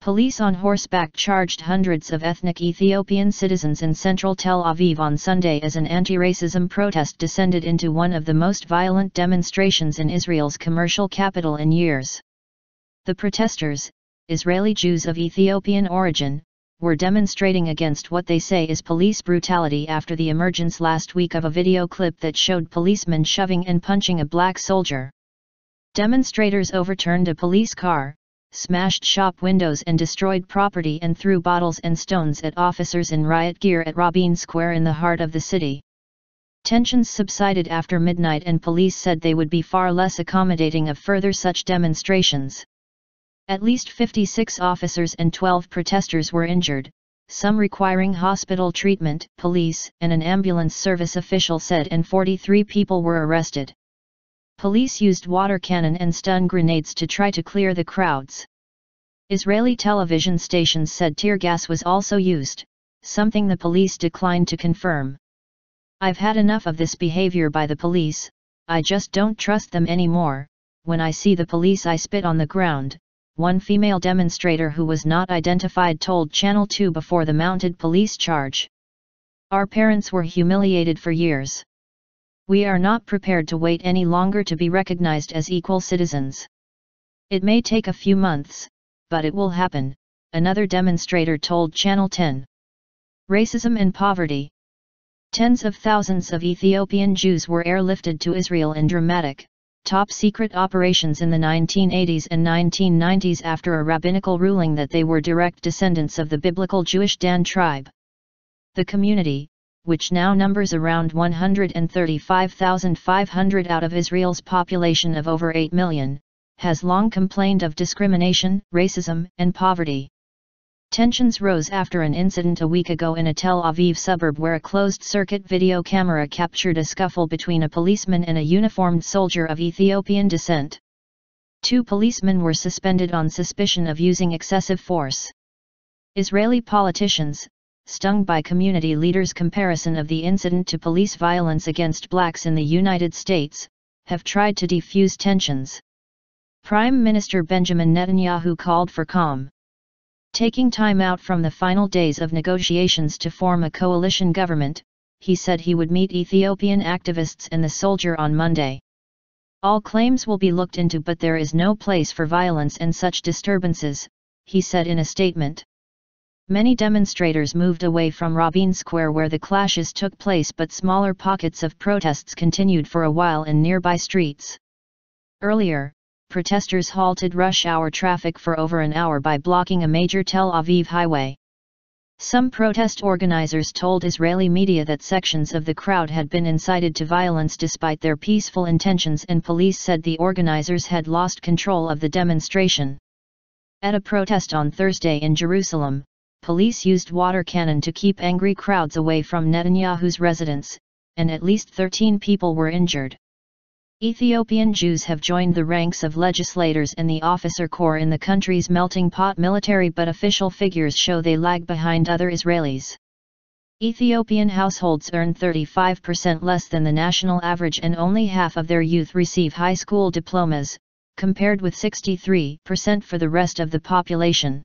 Police on horseback charged hundreds of ethnic Ethiopian citizens in central Tel Aviv on Sunday as an anti-racism protest descended into one of the most violent demonstrations in Israel's commercial capital in years. The protesters, Israeli Jews of Ethiopian origin, were demonstrating against what they say is police brutality after the emergence last week of a video clip that showed policemen shoving and punching a black soldier. Demonstrators overturned a police car, smashed shop windows and destroyed property and threw bottles and stones at officers in riot gear at Rabin Square in the heart of the city. Tensions subsided after midnight and police said they would be far less accommodating of further such demonstrations. At least 56 officers and 12 protesters were injured, some requiring hospital treatment, police and an ambulance service official said, and 43 people were arrested. Police used water cannon and stun grenades to try to clear the crowds. Israeli television stations said tear gas was also used, something the police declined to confirm. "I've had enough of this behavior by the police, I just don't trust them anymore. When I see the police I spit on the ground," one female demonstrator who was not identified told Channel 2 before the mounted police charge. "Our parents were humiliated for years. We are not prepared to wait any longer to be recognized as equal citizens. It may take a few months, but it will happen," another demonstrator told Channel 10. Racism and poverty. Tens of thousands of Ethiopian Jews were airlifted to Israel in dramatic, top-secret operations in the 1980s and 1990s after a rabbinical ruling that they were direct descendants of the biblical Jewish Dan tribe. The community, which now numbers around 135,500 out of Israel's population of over 8 million, has long complained of discrimination, racism, and poverty. Tensions rose after an incident a week ago in a Tel Aviv suburb where a closed-circuit video camera captured a scuffle between a policeman and a uniformed soldier of Ethiopian descent. 2 policemen were suspended on suspicion of using excessive force. Israeli politicians, stung by community leaders' comparison of the incident to police violence against blacks in the United States, have tried to defuse tensions. Prime Minister Benjamin Netanyahu called for calm. Taking time out from the final days of negotiations to form a coalition government, he said he would meet Ethiopian activists and the soldier on Monday. "All claims will be looked into, but there is no place for violence and such disturbances," he said in a statement. Many demonstrators moved away from Rabin Square where the clashes took place, but smaller pockets of protests continued for a while in nearby streets. Earlier, protesters halted rush-hour traffic for over an hour by blocking a major Tel Aviv highway. Some protest organizers told Israeli media that sections of the crowd had been incited to violence despite their peaceful intentions, and police said the organizers had lost control of the demonstration. At a protest on Thursday in Jerusalem, police used water cannon to keep angry crowds away from Netanyahu's residence, and at least 13 people were injured. Ethiopian Jews have joined the ranks of legislators and the officer corps in the country's melting pot military, but official figures show they lag behind other Israelis. Ethiopian households earn 35% less than the national average, and only half of their youth receive high school diplomas, compared with 63% for the rest of the population.